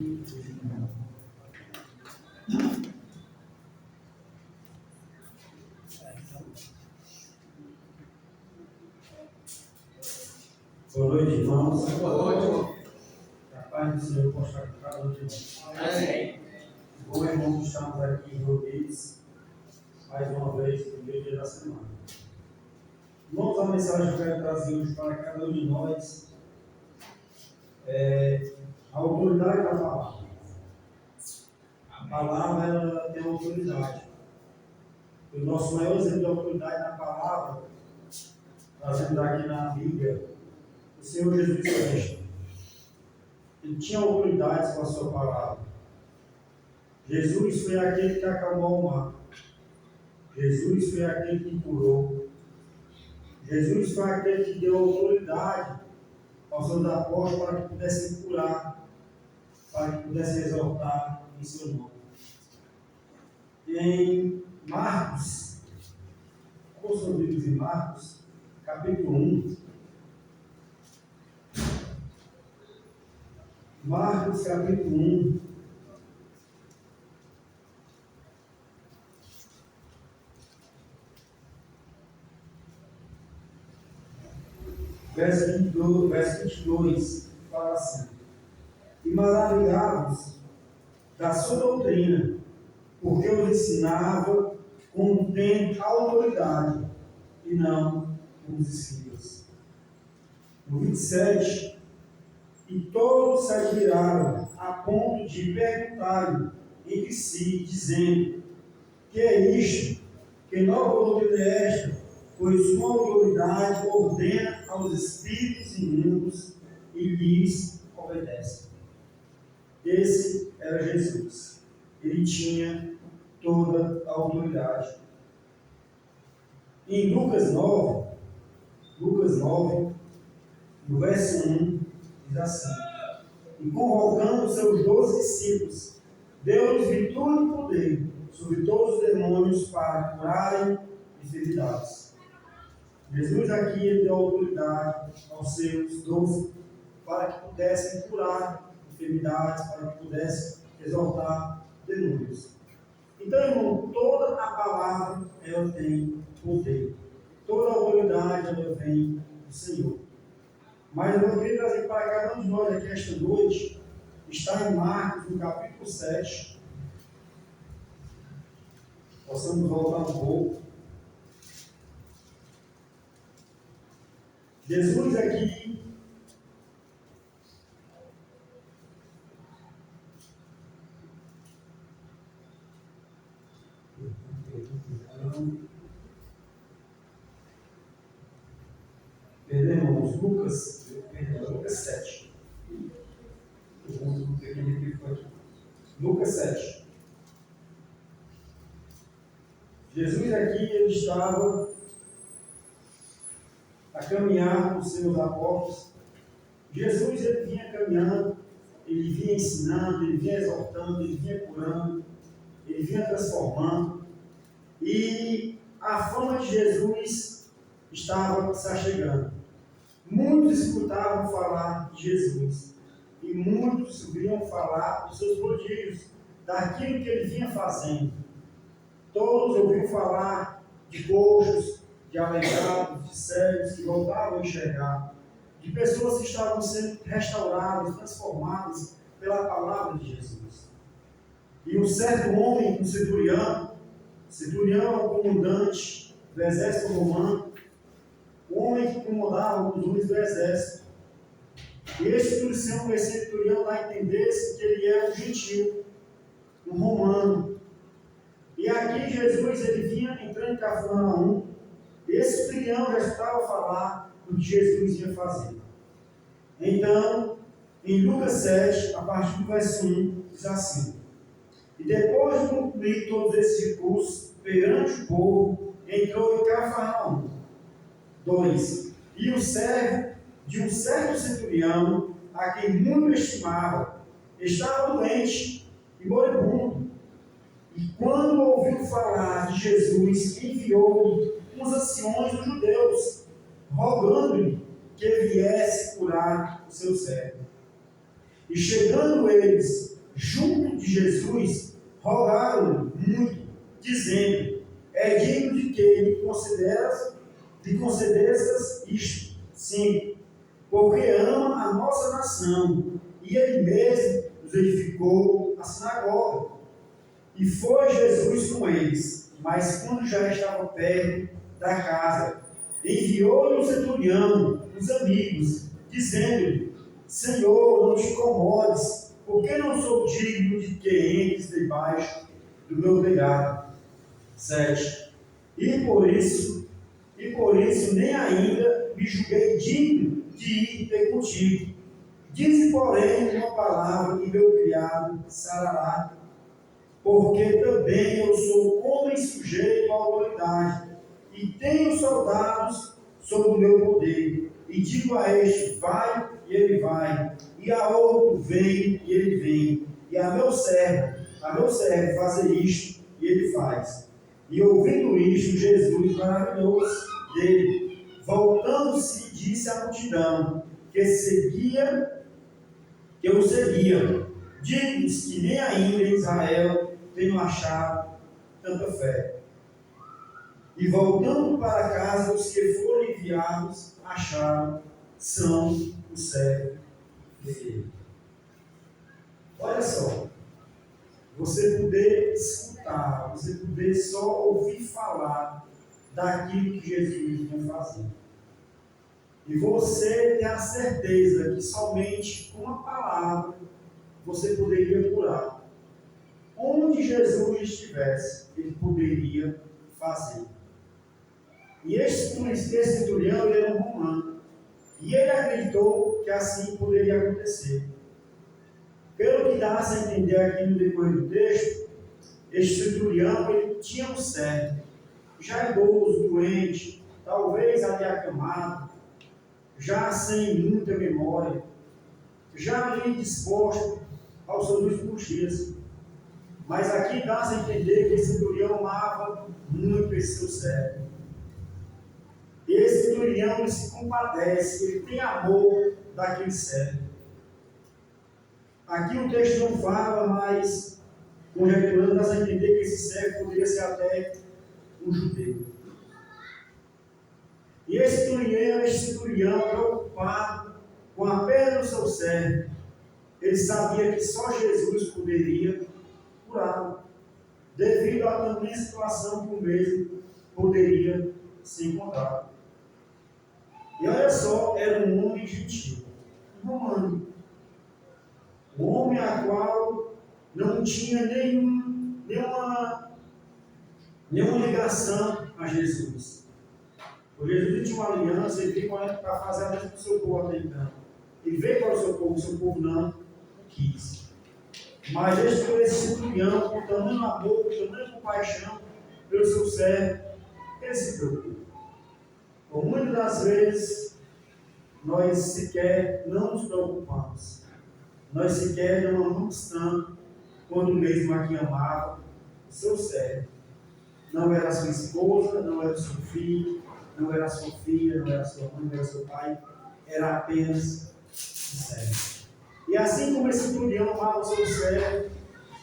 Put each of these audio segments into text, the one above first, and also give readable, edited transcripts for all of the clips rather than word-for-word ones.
Boa noite, irmãos. Boa noite. A paz do Senhor possa estar com cada um de nós. Amém. Bom, irmãos, estamos aqui reunidos mais uma vez no primeiro dia da semana. Irmãos, a mensagem que eu quero trazer hoje para cada um de nós é a autoridade da palavra. A palavra ela tem autoridade. O nosso maior exemplo de autoridade na palavra, trazendo aqui na Bíblia, o Senhor Jesus Cristo. Ele tinha autoridade com a sua palavra. Jesus foi aquele que acalmou o mar. Jesus foi aquele que curou. Jesus foi aquele que deu autoridade aos seus apóstolos para que pudessem curar, para que pudessem exaltar em seu nome. Em Marcos, os livros em Marcos, capítulo 1. Marcos, capítulo 1. Verso 22, fala assim: E maravilhavam-se da sua doutrina, porque os ensinava com autoridade, e não com os escribas. No 27, e todos se admiraram, a ponto de perguntarem entre si, dizendo: Que é isto? Que nova doutrina é esta? Pois sua autoridade ordena aos espíritos imundos e lhes obedece. Esse era Jesus. Ele tinha toda a autoridade. Em Lucas 9, no verso 1, diz assim: E convocando seus 12 discípulos, deu-lhes virtude e poder sobre todos os demônios para curarem enfermidades. Jesus aqui ele deu autoridade aos seus 12 para que pudessem curar enfermidades, para que pudessem exortar demônios. Então, irmão, toda a palavra ela tem poder. Toda a autoridade ela vem do Senhor. Mas eu queria trazer para cada um de nós aqui esta noite, está em Marcos, no capítulo 7. Possamos voltar um pouco. Jesus aqui perdemos Lucas 7. Lucas 7. Jesus aqui ele estava a caminhar com os seus apóstolos. Jesus ele vinha caminhando, ele vinha ensinando, ele vinha exortando, ele vinha curando, ele vinha transformando. E a fama de Jesus estava se achegando. Muitos escutavam falar de Jesus e muitos ouviam falar dos seus prodígios, daquilo que ele vinha fazendo. Todos ouviam falar de coxos, de aleijados, de cegos que voltavam a enxergar, de pessoas que estavam sendo restauradas, transformadas pela palavra de Jesus. E um certo homem, um centurião é o comandante do exército romano, o homem que comandava os homens do exército. E esse centurião dá a entender que ele é um gentil, um romano. E aqui Jesus ele vinha entrando em Cafarnaum. Esse centurião já estava a falar do que Jesus ia fazer. Então, em Lucas 7, a partir do verso 1, diz assim: E depois de concluir todos esses discursos perante o povo, entrou em Cafarnaum. 2. E o servo de um certo centurião, a quem muito estimava, estava doente e moribundo. E quando ouviu falar de Jesus, enviou uns anciões dos judeus, rogando-lhe que viesse curar o seu servo. E chegando eles junto de Jesus, rogaram-lhe muito, dizendo: é digno de que lhe concedessas isto. 5. Porque ama a nossa nação, e ele mesmo nos edificou a sinagoga. E foi Jesus com eles, mas quando já estava perto da casa, enviou-lhe um centurião, os amigos, dizendo-lhe: Senhor, não te incomodes, porque não sou digno de que entres debaixo do meu telhado. 7. E por isso nem ainda me julguei digno de ir ter contigo. Dize, porém, uma palavra, e meu criado sarará, porque também eu sou homem sujeito à autoridade, e tenho soldados sob o meu poder. E digo a este: vai, e ele vai, e a outro: vem, e ele vem, e a meu servo, fazer isto, e ele faz. E ouvindo isto, Jesus maravilhou-se dele. Voltando-se, disse à multidão que o seguia: digo-lhes que nem ainda em Israel tenho achado tanta fé. E voltando para casa, os que foram enviados acharam são o servo dele. Olha só, você poder escutar, você poder só ouvir falar daquilo que Jesus vem fazendo. E você ter a certeza que somente com a palavra você poderia curar. Onde Jesus estivesse, ele poderia fazer. E esse centurião, ele era um romano. E ele acreditou que assim poderia acontecer. Pelo que dá a entender aqui no decorrer do texto, este centurião, ele tinha um servo, já idoso, doente, talvez ali acamado, já sem muita memória, já ali disposto aos seus últimos dias. Mas aqui dá a entender que esse centurião amava muito esse seu servo. E esse centurião, ele se compadece, ele tem amor daquele servo. Aqui o texto não fala, mas conjecturando, dá a entender que esse servo poderia ser até um judeu. E esse centurião, preocupado com a perda do seu servo, ele sabia que só Jesus poderia curá-lo, devido à tamanha situação que o mesmo poderia se encontrar. E olha só, era um homem gentil, um romano, um homem a qual não tinha nenhuma ligação a Jesus. Por Jesus tinha uma aliança, ele veio para fazer a aliança com o seu povo até então. Ele veio para o seu povo não quis. Mas esse centurião, com tamanho amor, com tamanho compaixão pelo seu servo, ele se preocupa. Por muitas das vezes, nós sequer não nos preocupamos. Nós sequer não amamos tanto quando mesmo a quem amava o seu servo. Não era sua esposa, não era seu filho, não era sua filha, não era sua mãe, não era seu pai, era apenas o servo. E assim como esse centurião amava o seu servo,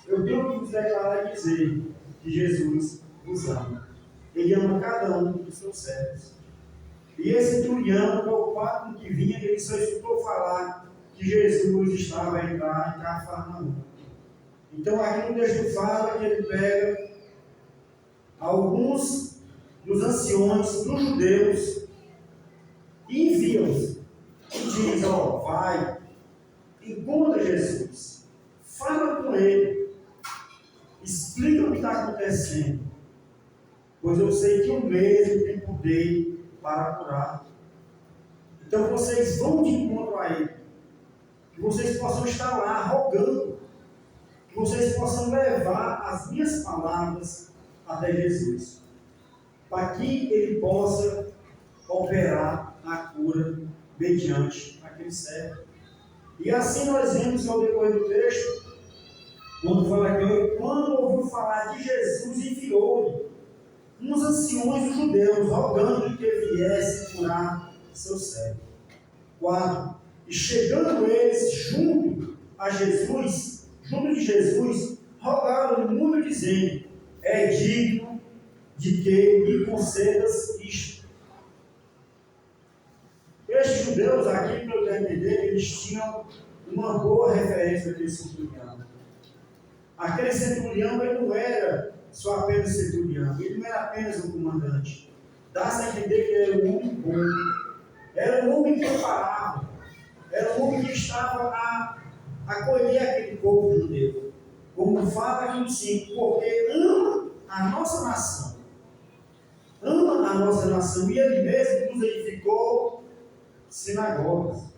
eu tenho que vos declarar e dizer que Jesus vos ama. Ele ama cada um dos seus servos. E esse centurião, preocupado com o que vinha, ele só escutou falar que Jesus estava a entrar em Cafarnaum. Então aqui no texto fala que ele pega alguns dos anciões, dos judeus, e envia-os. E diz: vai, encontra Jesus, fala com ele, explica o que está acontecendo, pois eu sei que o mesmo tem poder para curar. Então vocês vão de encontro a ele, que vocês possam estar lá rogando, que vocês possam levar as minhas palavras até Jesus, para que ele possa operar a cura mediante aquele servo. E assim nós vemos ao decorrer do texto, quando fala que quando ouviu falar de Jesus, enviou-lhe uns anciões dos judeus, rogando que viesse curar seu servo. 4. E chegando eles junto a Jesus, junto de Jesus, rogaram-lhe muito, dizendo: é digno de que me concedas isto. Estes judeus aqui, para eu entender, eles tinham uma boa referência daquele centurião. Aquele centurião, ele não era só apenas centurião, ele não era apenas um comandante. Dá-se a entender que ele era um homem bom, era um homem que preparava, era um homem que estava a acolher aquele povo judeu. Como fala aqui no 5, porque ama a nossa nação. Ama a nossa nação. E ele mesmo nos edificou sinagogas.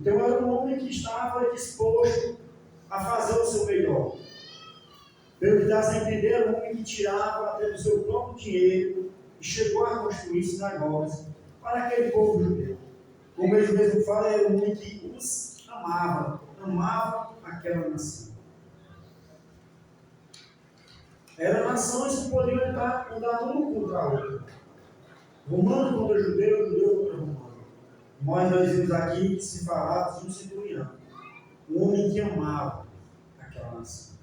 Então era um homem que estava disposto a fazer o seu melhor. Pelo que dá-se a entender, era um homem que tirava até do seu próprio dinheiro e chegou a construir sinagogas para aquele povo judeu. Como ele mesmo fala, era um homem que os amava aquela nação. Eram nações que poderiam andar um contra a outra. Romano contra judeu, judeu contra romano. Mas nós vimos aqui que se falava de um centurião. Um homem que amava aquela nação.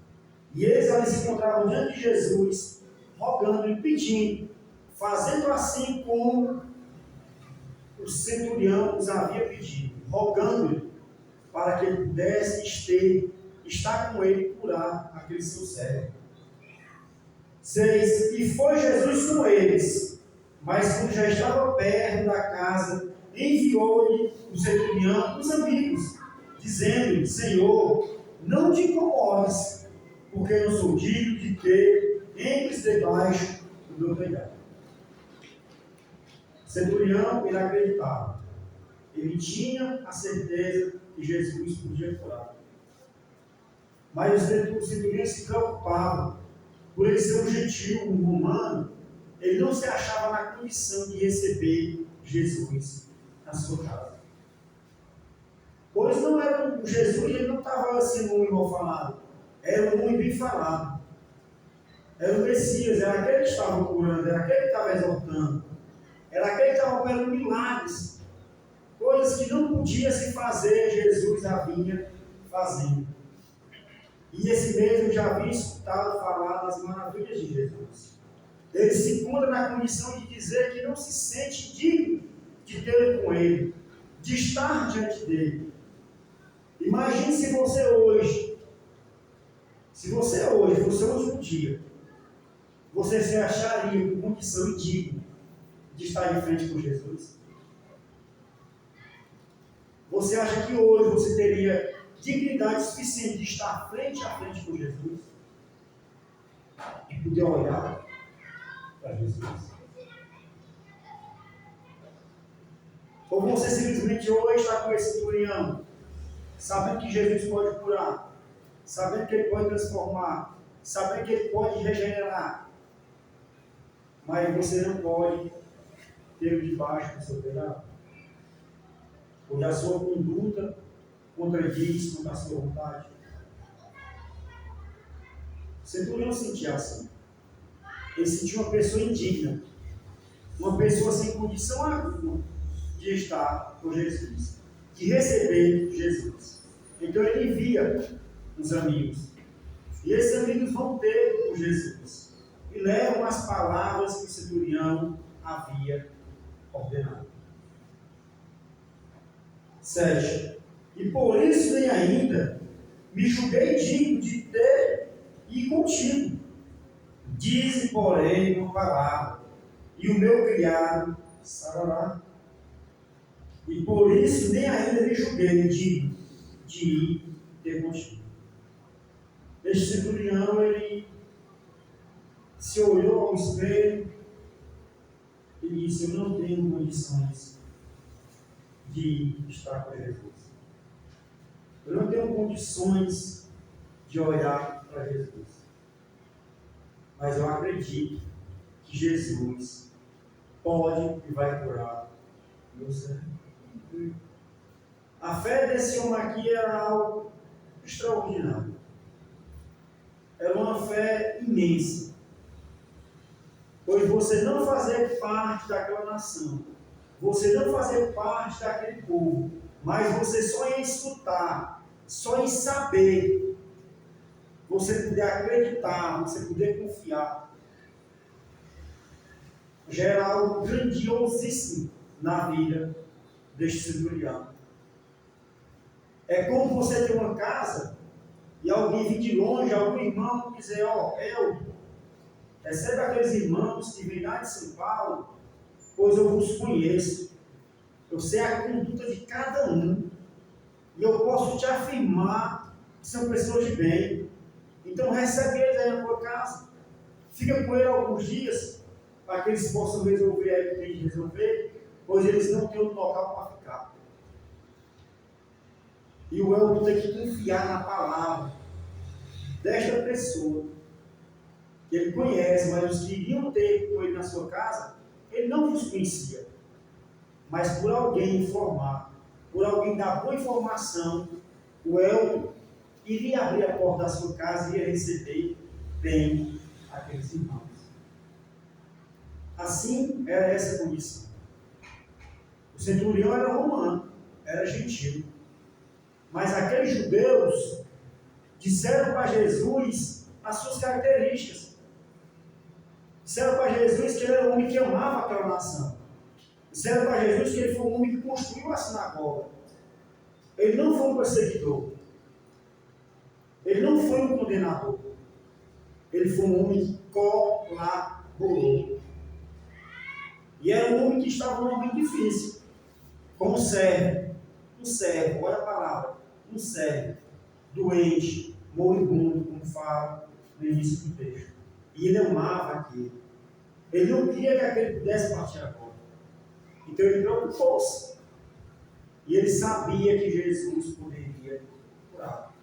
E eles ali se encontravam diante de Jesus, rogando e pedindo, fazendo assim como o centurião os havia pedido, rogando-lhe para que ele pudesse estar com ele e curar aquele seu servo. 6. E foi Jesus com eles, mas quando já estava perto da casa, enviou-lhe o centurião os amigos, dizendo-lhe: Senhor, não te incomodes, porque eu sou digno de ter entres debaixo do meu telhado. O centurião, ele acreditava. Ele tinha a certeza que Jesus podia curar. Mas o centurião se preocupava. Por ele ser um gentil, um romano, ele não se achava na condição de receber Jesus na sua casa. Pois não era o Jesus, ele não estava sendo um mal falado, era um homem bem falado. Era o Messias, era aquele que estava curando, era aquele que estava exortando, era aquele que estava operando milagres, coisas que não podia se fazer, Jesus já vinha fazendo. E esse mesmo já havia escutado falar das maravilhas de Jesus. Ele se encontra na condição de dizer que não se sente digno de ter com ele, de estar diante dele. Imagine se você hoje fosse o último dia, você se acharia com condição indigna de estar em frente com Jesus? Você acha que hoje você teria dignidade suficiente de estar frente a frente com Jesus? De poder olhar para Jesus? Ou você simplesmente hoje está com esse centurião, sabendo que Jesus pode curar, sabendo que ele pode transformar, sabendo que ele pode regenerar, mas você não pode ter debaixo do seu telhado? Ou da sua conduta contradiz contra a sua vontade? O centurião sentia assim. Ele sentia uma pessoa indigna, uma pessoa sem condição alguma de estar com Jesus, de receber Jesus. Então ele envia os amigos, e esses amigos vão ter com Jesus e levam as palavras que o centurião havia ordenado. 7. E por isso nem ainda me julguei digno de ter e ir contigo. Dize, porém, uma palavra, e o meu criado sarará. E por isso nem ainda me julguei digno de ir ter contigo. Este centurião, ele se olhou ao espelho e disse: eu não tenho condições de estar com Jesus. Eu não tenho condições de olhar para Jesus. Mas eu acredito que Jesus pode e vai curar meu servo. A fé desse homem aqui era algo extraordinário. Era uma fé imensa. Pois você não fazer parte daquela nação, você não fazer parte daquele povo, mas você só em escutar Só em saber, você poder acreditar, você poder confiar, gera algo grandiosíssimo na vida deste centurião. É como você ter uma casa e alguém vir de longe, algum irmão, dizer: ó, recebe aqueles irmãos que vêm lá de São Paulo, pois eu vos conheço, eu sei a conduta de cada um, e eu posso te afirmar que são pessoas de bem. Então recebe eles aí na tua casa, fica com eles alguns dias, para que eles possam resolver aí o que tem de resolver, pois eles não têm outro local para ficar. E o Elton tem que confiar na palavra desta pessoa, que ele conhece, mas os que iriam ter com ele na sua casa, ele não os conhecia. Mas por alguém informar, por alguém dar boa informação, o Elton iria abrir a porta da sua casa e ia receber bem aqueles irmãos. Assim era essa condição. O centurião era romano, era gentil. Mas aqueles judeus disseram para Jesus as suas características. Disseram para Jesus que ele era um homem que amava aquela nação. Disseram para Jesus que ele foi um homem que construiu a sinagoga. Ele não foi um perseguidor. Ele não foi um condenador. Ele foi um homem que colaborou. E era um homem que estava num momento difícil. Como servo. Um servo, olha a palavra. Um servo. Doente, moribundo, como fala no início do texto. E ele amava aquilo. Ele não queria que aquele pudesse partir agora. Então ele preocupou-se. E ele sabia que Jesus poderia curar.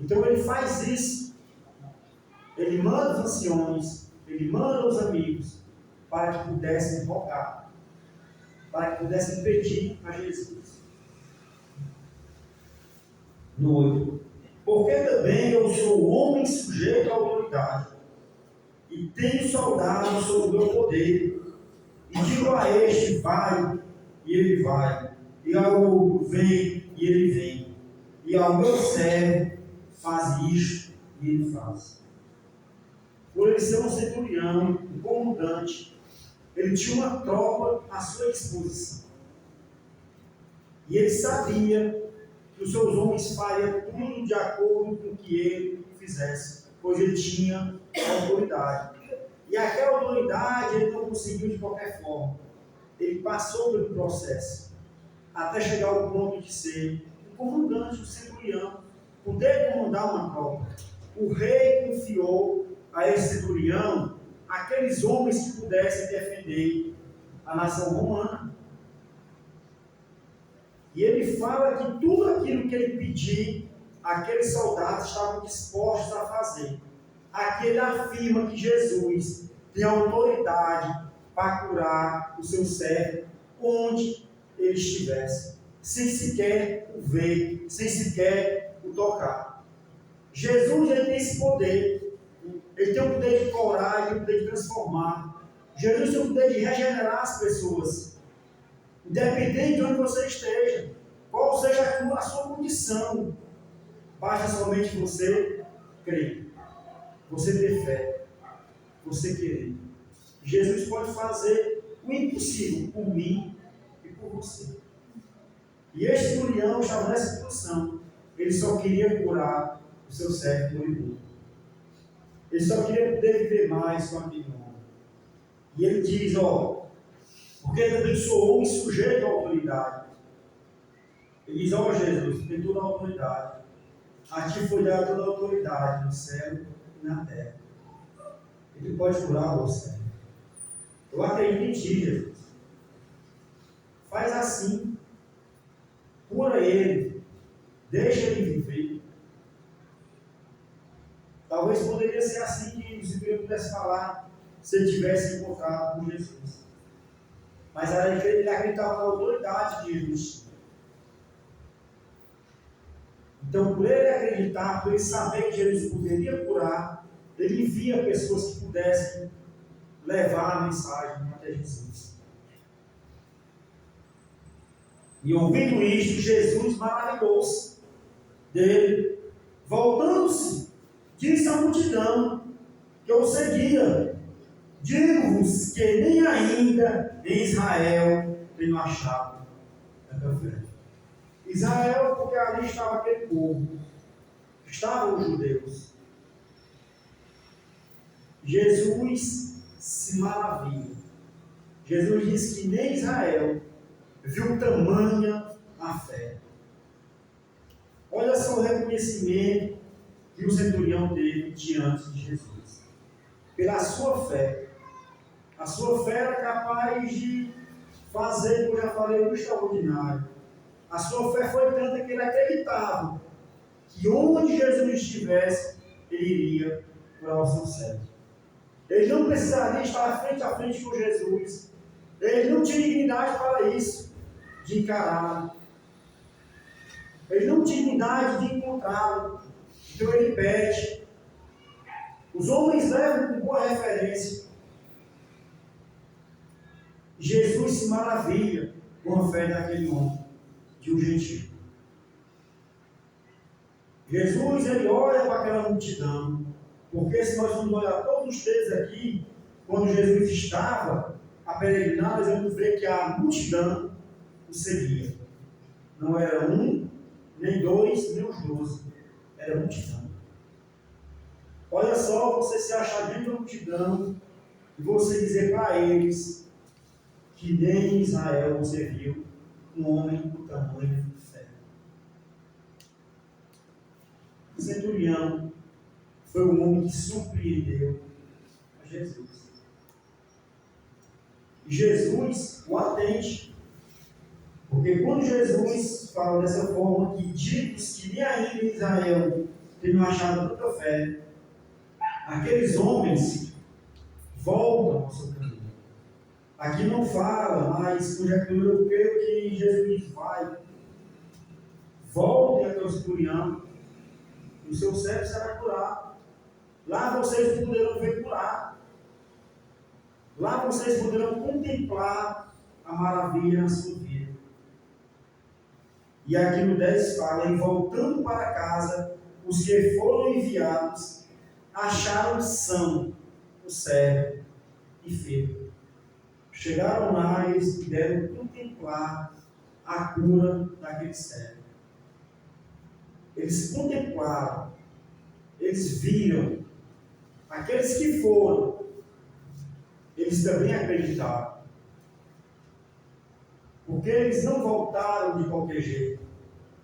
Então ele faz isso. Ele manda os anciões, ele manda os amigos, para que pudessem rogar, para que pudessem pedir a Jesus. No 8. Porque também eu sou homem sujeito à autoridade, e tenho soldados sob o meu poder, e digo a este: vai, e ele vai, e ao outro: vem, e ele vem, e ao meu servo: faz isto, e ele faz. Por ele ser um centurião, um comandante, ele tinha uma tropa à sua disposição. E ele sabia que os seus homens fariam tudo de acordo com o que ele fizesse, pois ele tinha autoridade. E aquela autoridade ele não conseguiu de qualquer forma. Ele passou pelo processo, até chegar ao ponto de ser um comandante, um centurião, poder comandar uma tropa. O rei confiou a esse centurião aqueles homens que pudessem defender a nação romana. E ele fala que tudo aquilo que ele pedir, aqueles soldados estavam dispostos a fazer. Aqui ele afirma que Jesus tem autoridade para curar o seu servo onde ele estivesse, sem sequer o ver, sem sequer o tocar. Jesus ele tem esse poder. Ele tem o poder de curar, ele tem o poder de transformar. Jesus tem o poder de regenerar as pessoas. Independente de onde você esteja, qual seja a sua condição, basta somente você crer, você ter fé, você querer. Jesus pode fazer o impossível por mim e por você. E este centurião estava nessa situação. Ele só queria curar o seu servo moribundo. Ele só queria poder viver mais com aquele homem. E ele diz: ó, porque também sou homem sujeito à autoridade. Ele diz: ó Jesus, tem toda a autoridade. A ti foi dada toda a autoridade no céu e na terra. Ele pode curar você. Eu acredito em ti, Jesus. Faz assim. Cura ele. Deixa ele viver. Talvez poderia ser assim que o centurião pudesse falar se ele tivesse encontrado com Jesus. Mas ele acreditava na autoridade de Jesus. Então, por ele acreditar, por ele saber que Jesus poderia curar, ele envia pessoas que pudessem levar a mensagem até Jesus. E ouvindo isto, Jesus maravilhou-se. dele. Voltando-se, disse à multidão que o seguia: digo-vos que nem ainda em Israel tenho achado tanta fé. Israel, porque ali estava aquele povo, estavam os judeus. Jesus se maravilha. Jesus disse que nem Israel viu tamanha a fé. Olha só o reconhecimento que o centurião teve diante de Jesus. Pela sua fé. A sua fé era capaz de fazer, como eu já falei, o extraordinário. A sua fé foi tanta que ele acreditava que onde Jesus estivesse, ele iria para o seu céu. Ele não precisaria estar frente a frente com Jesus. Ele não tinha dignidade para isso, de encará-lo. Ele não tinha dignidade de encontrá-lo. Então ele pede. Os homens levam com boa referência. Jesus se maravilha com a fé daquele homem, de um gentil. Jesus, ele olha para aquela multidão, porque se nós vamos olhar todos os textos aqui, quando Jesus estava a peregrinar, nós vamos ver que a multidão o seguia. Não era um, nem dois, nem os 12. Era multidão. Olha só, você se achar dentro da multidão e você dizer para eles que nem em Israel você viu um homem do tamanho de fé. O centurião foi um homem que surpreendeu a Jesus. E Jesus o atende. Porque quando Jesus fala dessa forma, que diz que nem ainda em Israel tenham achado tanta fé, aqueles homens voltam ao seu caminho. Aqui não fala, mas conjectura, eu creio que Jesus vai. Voltem até o centurião, e o seu servo será curado. Lá vocês poderão ver curado. Lá vocês poderão contemplar a maravilha na sua vida. E aqui no 10 fala, e voltando para casa, os que foram enviados acharam são o servo e filho. Chegaram lá e eles puderam contemplar a cura daquele servo. Eles contemplaram, eles viram. Aqueles que foram, eles também acreditaram. Porque eles não voltaram de qualquer jeito.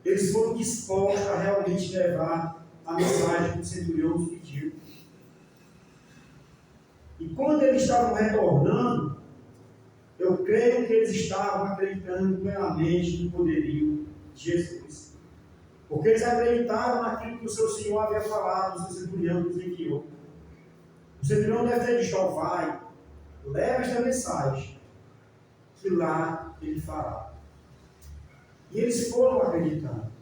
Eles foram dispostos a realmente levar a mensagem que o centurião nos pediu. E quando eles estavam retornando, eu creio que eles estavam acreditando plenamente no poderio de Jesus. Porque eles acreditaram naquilo que o seu Senhor havia falado, o seu centurião nos enviou. O centurião deve ter dito: vai, leva esta mensagem, que lá ele fará. E eles foram acreditando.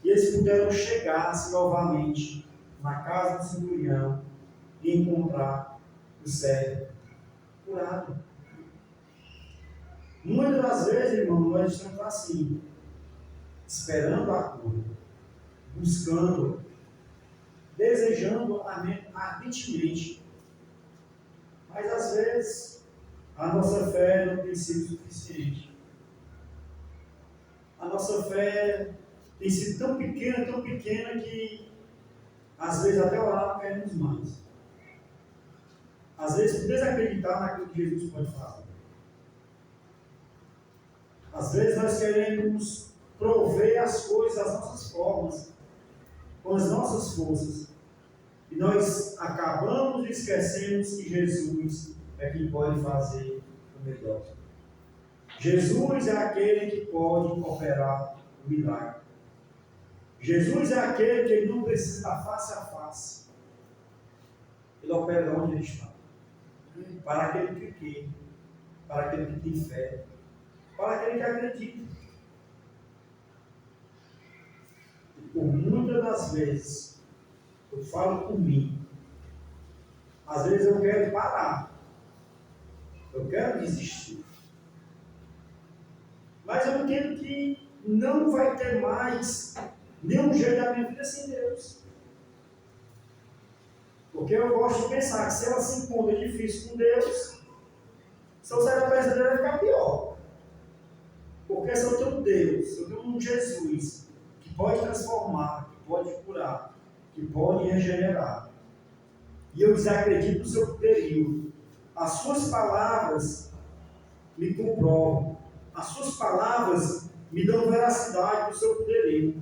E eles puderam chegar-se novamente na casa do centurião e encontrar o servo curado. Muitas das vezes, irmão, nós estamos assim, esperando a cura, buscando, desejando ardentemente. Mas às vezes a nossa fé não tem sido suficiente. A nossa fé tem sido tão pequena que às vezes até orar não queremos mais. Às vezes por desacreditar naquilo que Jesus pode fazer. Às vezes nós queremos prover as coisas das nossas formas, com as nossas forças. E nós acabamos e esquecemos que Jesus é quem pode fazer o melhor. Jesus é aquele que pode operar o milagre. Jesus é aquele que ele não precisa estar face a face. Ele opera onde ele está. Para aquele que quer, para aquele que tem fé, para aquele que acredita. E por muitas das vezes, eu falo por mim, às vezes eu quero parar, eu quero desistir. Mas eu entendo que não vai ter mais nenhum jeito da minha vida sem Deus. Porque eu gosto de pensar que se ela se encontra difícil com Deus, se eu sair da presença dele vai ficar pior. Porque se eu tenho um Deus, se eu tenho um Jesus que pode transformar, que pode curar, que pode regenerar, e eu desacredito no seu poderio, as suas palavras me comprovam, as suas palavras me dão veracidade do seu poderio.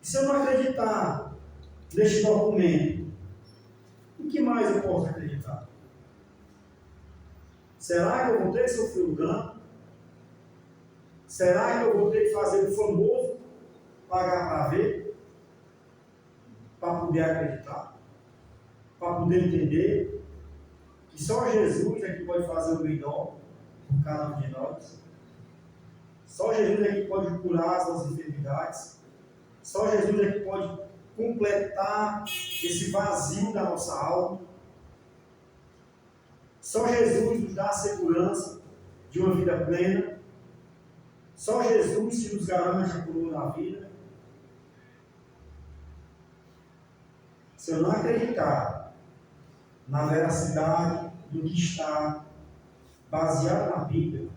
E se eu não acreditar neste documento, o que mais eu posso acreditar? Será que eu vou ter que sofrer o dano? Será que eu vou ter que fazer o famoso pagar para ver? Para poder acreditar? Para poder entender que só Jesus é que pode fazer o melhor por cada um de nós? Só Jesus é que pode curar as nossas enfermidades? Só Jesus é que pode completar esse vazio da nossa alma? Só Jesus nos dá a segurança de uma vida plena? Só Jesus que nos garante a coroa da vida? Se eu não acreditar na veracidade do que está baseado na Bíblia,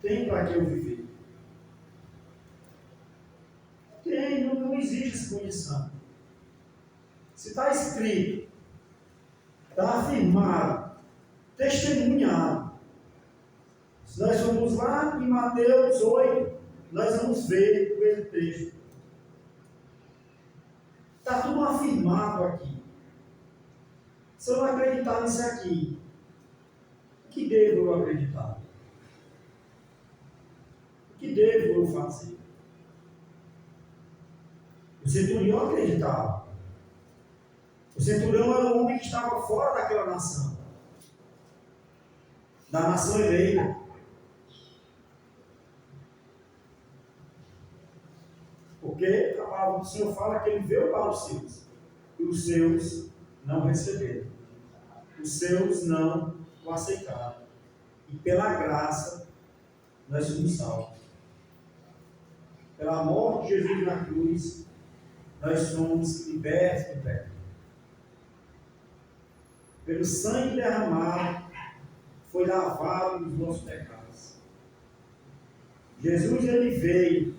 tem para que eu viver? Tem, não existe essa condição. Se está escrito, está afirmado, testemunhado. Se nós formos lá em Mateus 8, nós vamos ver o mesmo texto. Está tudo afirmado aqui. Se eu não acreditar nisso aqui, o que devo eu acreditar? O que devo eu fazer? O centurião acreditava. O centurião era um homem que estava fora daquela nação, da nação eleita. Porque a palavra do Senhor fala que ele veio para os seus, e os seus não receberam. Os seus não o aceitaram. E pela graça, nós somos salvos. Pela morte de Jesus na cruz, nós somos libertos do pecado. Pelo sangue derramado, foi lavado os nossos pecados. Jesus, ele veio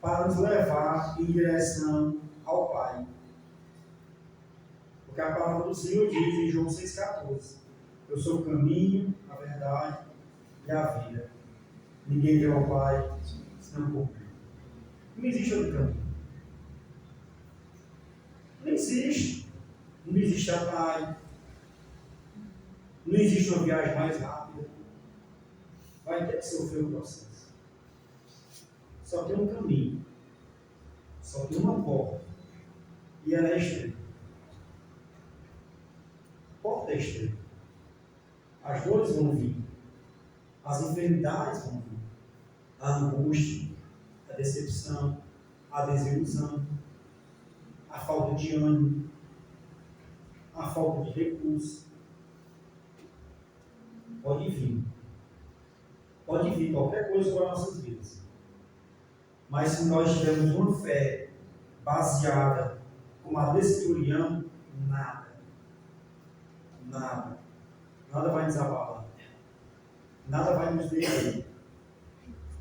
para nos levar em direção ao Pai. Porque a palavra do Senhor diz em João 6,14: eu sou o caminho, a verdade e a vida. Ninguém vê ao Pai senão por mim. Não existe outro caminho. Não existe. Não existe atalho. Não existe uma viagem mais rápida. Vai ter que sofrer o processo. Só tem um caminho. Só tem uma porta. E ela é estreita. A porta é estreita. As dores vão vir. As enfermidades vão vir. A angústia, a decepção, a desilusão, a falta de ânimo, a falta de recurso. Pode vir. Pode vir qualquer coisa para as nossas vidas. Mas se nós tivermos uma fé baseada como a desse centurião, nada vai nos abalar. Nada vai nos deter.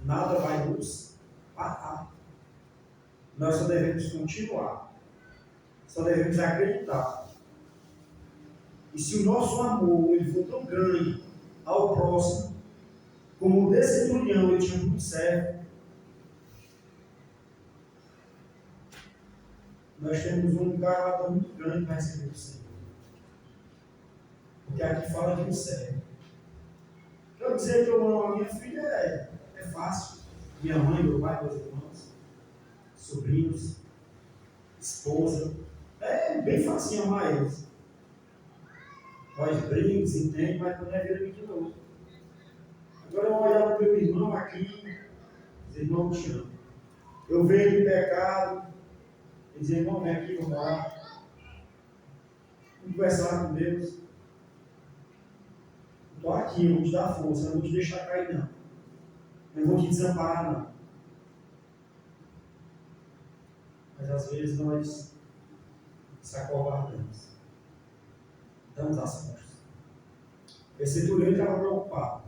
Nada vai nos parar. Nós só devemos continuar. Só devemos acreditar. E se o nosso amor ele for tão grande ao próximo, como o desse centurião ele tinha muito servo, nós temos um galardão muito grande para receber do Senhor. Porque aqui fala de um servo. Quero dizer que eu amo a minha filha é fácil. Minha mãe, meu pai, meus irmãos, sobrinhos, esposa. É bem facinho amar eles. Nós brincamos, entende, mas quando é vida de novo. Agora eu vou olhar para o meu irmão aqui, dizer, irmão, te amo. Eu vejo em pecado, e dizer, irmão, vem aqui, vamos lá. Vamos conversar com Deus. Estou aqui, eu vou te dar força, não vou te deixar cair, não. não vou te desamparar, não. Mas às vezes nós se acovardamos, damos as costas. Esse centurião estava preocupado.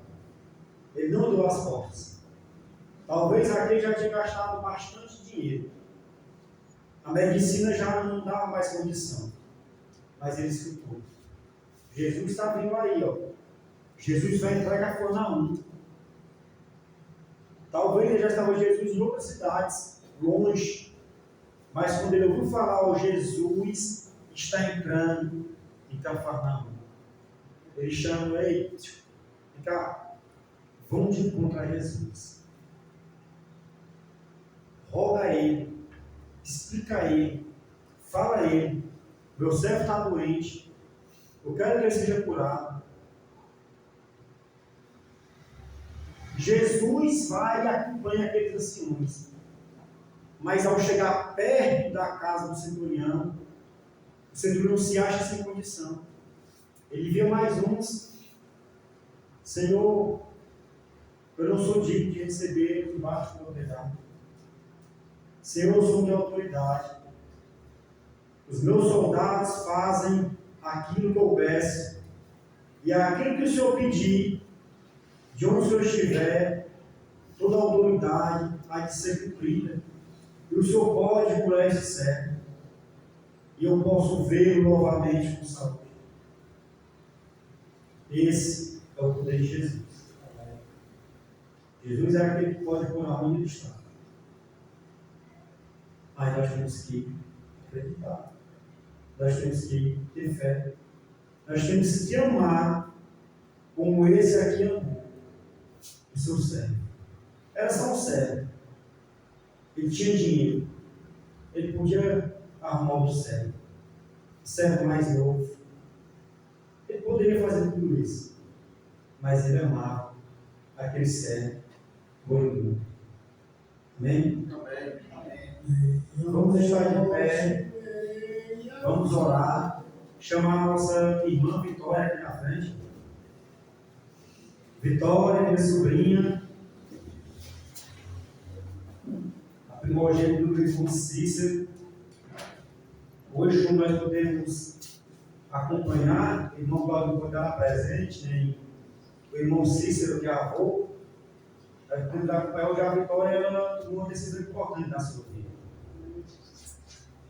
Ele não deu as costas. Talvez aquele já tinha gastado bastante dinheiro. A medicina já não dava mais condição. Mas ele escutou. Jesus está vindo aí, ó. Jesus vai entrar em Cafarnaum. Talvez ele já estava Jesus em outras cidades, longe. Mas quando ele ouviu falar, ó, Jesus está entrando em Cafarnaum. Ele chama, ei, vem cá, vamos de encontro a Jesus. Roga a ele, explica a ele, fala a ele, meu servo está doente, eu quero que ele seja curado. Jesus vai e acompanha aqueles anciões. Mas ao chegar perto da casa do centurião, o centurião se acha sem condição. Ele vê mais uns. Senhor, eu não sou digno de receber debaixo da propriedade. Senhor, eu sou de autoridade. Os meus soldados fazem aquilo que eu peço. E aquilo que o Senhor pedir, de onde o Senhor estiver, toda a autoridade há de ser cumprida. E o Senhor pode curar esse servo. E eu posso vê-lo novamente com saúde. Esse é o poder de Jesus. Jesus é aquele que pode curar onde ele está. Mas nós temos que acreditar. Nós temos que ter fé. Nós temos que amar como esse aqui amou o seu servo. Era só um servo. Ele tinha dinheiro. Ele podia arrumar o servo. O servo mais novo. Ele poderia fazer tudo isso. Mas ele amava aquele servo moribunda. Amém? Amém. Vamos estar de pé. Vamos orar. Chamar a nossa irmã Vitória aqui na frente. Vitória, minha sobrinha. A primogênita do irmão Cícero. Hoje, como nós podemos acompanhar, o irmão Cláudio pode estar presente, né? O irmão Cícero, que é avô, nós podemos acompanhar hoje a Vitória, ela tomou uma decisão importante na sua vida.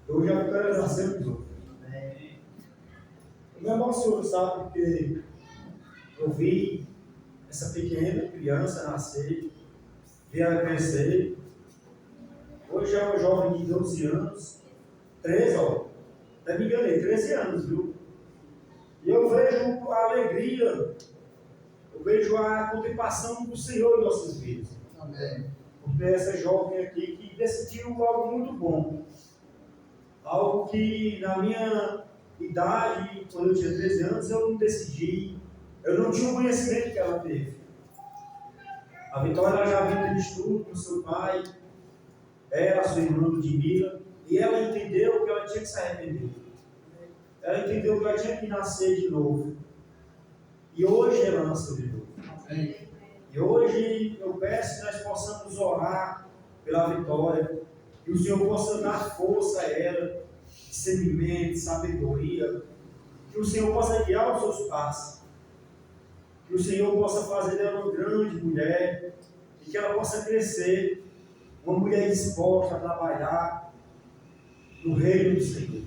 Hoje a Vitória nasceu dos outros. Eu me emociono, sabe, porque eu vi essa pequena criança nascer, vi ela crescer. Hoje é uma jovem de 12 anos, 13, ó, até me enganei, 13 anos, viu? E eu vejo a alegria, eu vejo a contemplação do Senhor em nossas vidas. Amém. Porque essa jovem aqui que decidiu algo muito bom. Algo que na minha idade, quando eu tinha 13 anos, eu não decidi, eu não tinha o conhecimento que ela teve. A Vitória ela já vinha de estudo com o seu pai, ela, sua irmã Ludmila, e ela entendeu que ela tinha que se arrepender. Ela entendeu que ela tinha que nascer de novo. E hoje ela nasceu de novo. E hoje eu peço que nós possamos orar pela Vitória, que o Senhor possa dar força a ela, discernimento, sabedoria, que o Senhor possa guiar os seus passos, que o Senhor possa fazer dela uma grande mulher e que ela possa crescer, uma mulher disposta a trabalhar no reino do Senhor.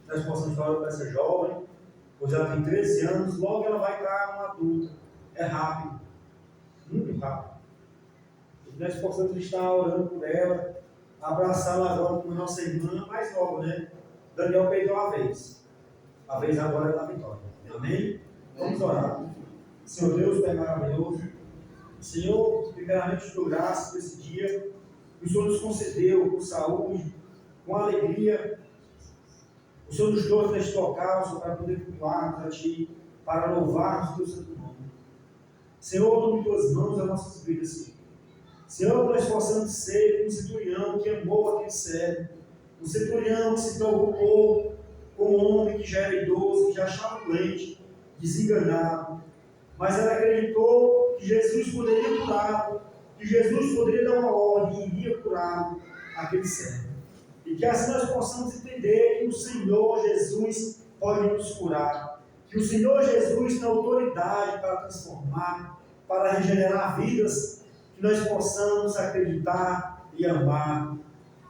Nós possamos falar para essa jovem, pois ela tem 13 anos, logo ela vai estar uma adulta. É rápido, muito rápido. E nós possamos estar orando por ela, abraçá-la agora como nossa irmã mais nova, né? Daniel perdeu a vez agora é da Vitória. Amém? Vamos orar. Senhor Deus, Pai maravilhoso. Senhor, primeiramente te dou graça por esse dia que o Senhor nos concedeu com saúde, com alegria. O Senhor nos trouxe neste local, Senhor, para poder cultuarmos a Ti, para louvarmos o Teu santo nome. Senhor, tome em Tuas mãos as nossas vidas, Senhor. Senhor, que nós possamos ser um centurião que amou aquele servo, um centurião que se preocupou com um homem que já era idoso, que já estava doente, desenganado, mas ela acreditou que Jesus poderia curá-lo que Jesus poderia dar uma ordem e iria curar aquele servo. E que assim nós possamos entender que o Senhor Jesus pode nos curar. Que o Senhor Jesus tem autoridade para transformar, para regenerar vidas, que nós possamos acreditar e amar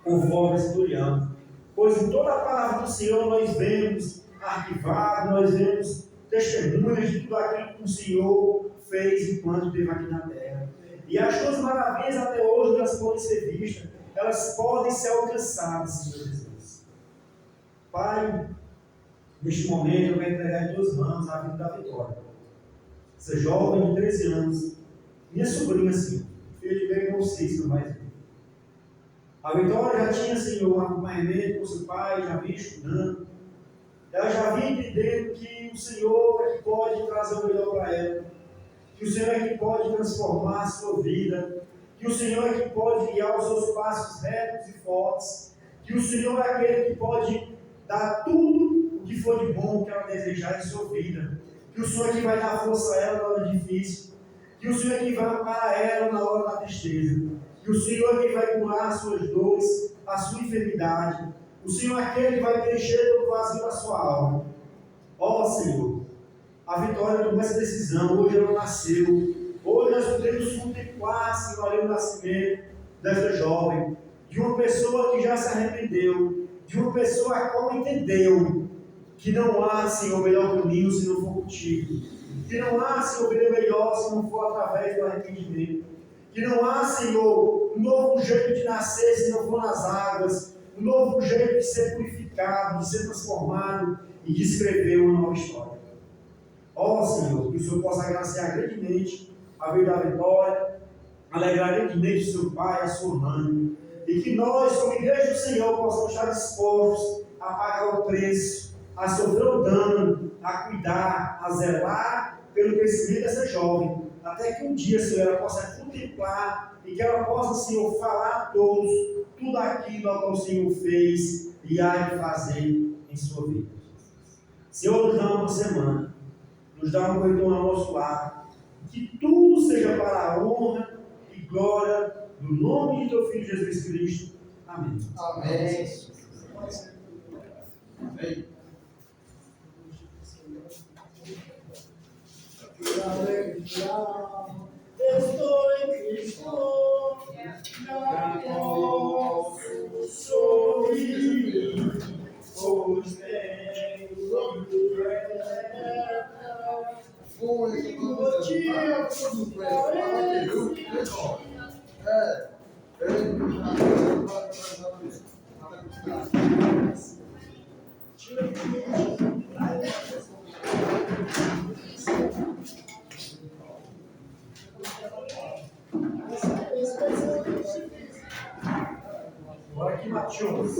conforme estudiamos. Pois em toda a palavra do Senhor nós vemos arquivado, nós vemos testemunhas de tudo aquilo que o Senhor fez enquanto esteve aqui na terra. E as suas maravilhas até hoje elas podem ser vistas, elas podem ser alcançadas, Senhor Jesus. Pai, neste momento eu vou entregar em tuas mãos a vida da Vitória. Essa jovem de 13 anos, minha sobrinha, Senhor, filha de bem com vocês, meu mais velho. A Vitória já tinha, Senhor, um acompanhamento com seu pai, já vinha estudando. Ela já vinha entendendo que o Senhor é que pode trazer o melhor para ela. Que o Senhor é que pode transformar a sua vida. Que o Senhor é que pode guiar os seus passos retos e fortes. Que o Senhor é aquele que pode dar tudo o que for de bom que ela desejar em sua vida. Que o Senhor é que vai dar força a ela na hora difícil. Que o Senhor é que vai amparar ela na hora da tristeza. Que o Senhor é que vai curar as suas dores, a sua enfermidade. O Senhor é aquele que vai preencher o vazio da sua alma. Ó Senhor, a Vitória tomou essa decisão. Hoje ela nasceu. Hoje nós podemos contemplar, Senhor, o nascimento dessa jovem. De uma pessoa que já se arrependeu. De uma pessoa a qual entendeu que não há, Senhor, melhor caminho se não for contigo. Que não há, Senhor, vida melhor se não for através do arrependimento. Que não há, Senhor, um novo jeito de nascer se não for nas águas. Um novo jeito de ser purificado, de ser transformado e de escrever uma nova história. Ó Senhor, que o Senhor possa agraciar grandemente a vida da Vitória, alegrar grandemente o seu pai, a sua mãe, e que nós, como igreja do Senhor, possamos estar dispostos a pagar o preço, a sofrer o dano, a cuidar, a zelar pelo crescimento dessa jovem, até que um dia, Senhor, ela possa contemplar e que ela possa, Senhor, falar a todos tudo aquilo que o Senhor fez e há de fazer em sua vida. Senhor, nos dá uma semana, nos dá um retorno ao nosso lar, que tudo seja para a honra e glória do nome de teu Filho Jesus Cristo. Amém. Amém. Amém. Estou em Cristo, não posso sorrir, pois tenho Agora que Matheus.